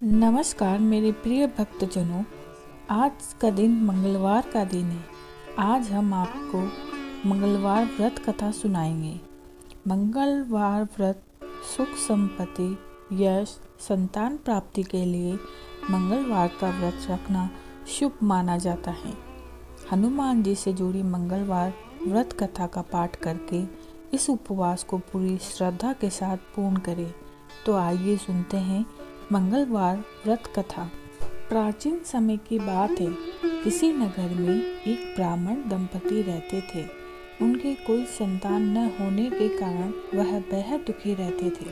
नमस्कार मेरे प्रिय भक्तजनों, आज का दिन मंगलवार का दिन है। आज हम आपको मंगलवार व्रत कथा सुनाएंगे। मंगलवार व्रत सुख संपत्ति, यश, संतान प्राप्ति के लिए मंगलवार का व्रत रखना शुभ माना जाता है। हनुमान जी से जुड़ी मंगलवार व्रत कथा का पाठ करके इस उपवास को पूरी श्रद्धा के साथ पूर्ण करें। तो आइए सुनते हैं मंगलवार व्रत कथा। प्राचीन समय की बात है। किसी नगर में एक ब्राह्मण दंपति रहते थे। उनके कोई संतान न होने के कारण वह बेहद दुखी रहते थे।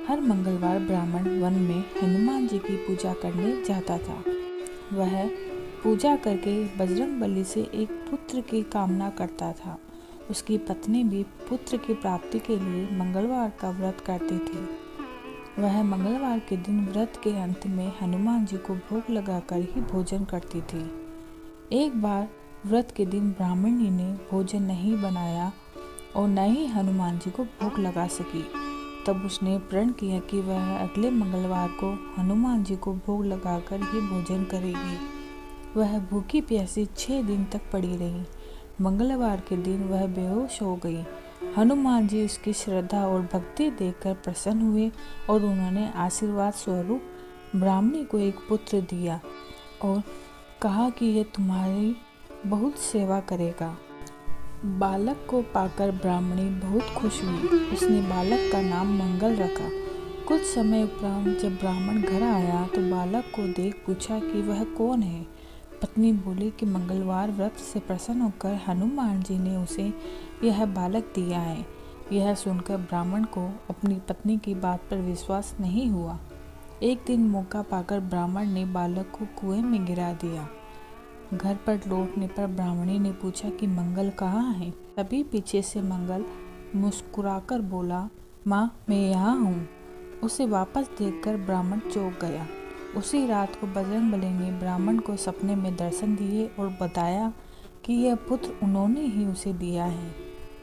हर मंगलवार ब्राह्मण वन में हनुमान जी की पूजा करने जाता था। वह पूजा करके बजरंगबली से एक पुत्र की कामना करता था। उसकी पत्नी भी पुत्र की प्राप्ति के लिए मंगलवार का व्रत करती थी। वह मंगलवार के दिन व्रत के अंत में हनुमान जी को भोग लगाकर ही भोजन करती थी। एक बार व्रत के दिन ब्राह्मणी ने भोजन नहीं बनाया और न ही हनुमान जी को भोग लगा सकी। तब उसने प्रण किया कि वह अगले मंगलवार को हनुमान जी को भोग लगाकर ही भोजन करेगी। वह भूखी प्यासी 6 दिन तक पड़ी रही। मंगलवार के दिन वह बेहोश हो गई। हनुमान जी उसकी श्रद्धा और भक्ति देखकर प्रसन्न हुए और उन्होंने आशीर्वाद स्वरूप ब्राह्मणी को एक पुत्र दिया और कहा कि यह तुम्हारी बहुत सेवा करेगा। बालक को पाकर ब्राह्मणी बहुत खुश हुई। उसने बालक का नाम मंगल रखा। कुछ समय उपरांत जब ब्राह्मण घर आया तो बालक को देख पूछा कि वह कौन है। पत्नी बोली कि मंगलवार व्रत से प्रसन्न होकर हनुमान जी ने उसे यह बालक दिया है। यह सुनकर ब्राह्मण को अपनी पत्नी की बात पर विश्वास नहीं हुआ। एक दिन मौका पाकर ब्राह्मण ने बालक को कुएं में गिरा दिया। घर पर लौटने पर ब्राह्मणी ने पूछा कि मंगल कहाँ है। तभी पीछे से मंगल मुस्कुराकर बोला, माँ मैं यहाँ हूँ। उसे वापस देखकर ब्राह्मण चौंक गया। उसी रात को बजरंगबली ने ब्राह्मण को सपने में दर्शन दिए और बताया कि यह पुत्र उन्होंने ही उसे दिया है।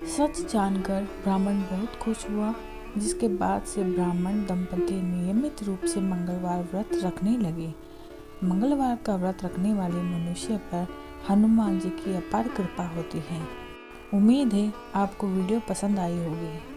सच जानकर ब्राह्मण बहुत खुश हुआ, जिसके बाद से ब्राह्मण दंपति नियमित रूप से मंगलवार व्रत रखने लगे। मंगलवार का व्रत रखने वाले मनुष्य पर हनुमान जी की अपार कृपा होती है। उम्मीद है आपको वीडियो पसंद आई होगी।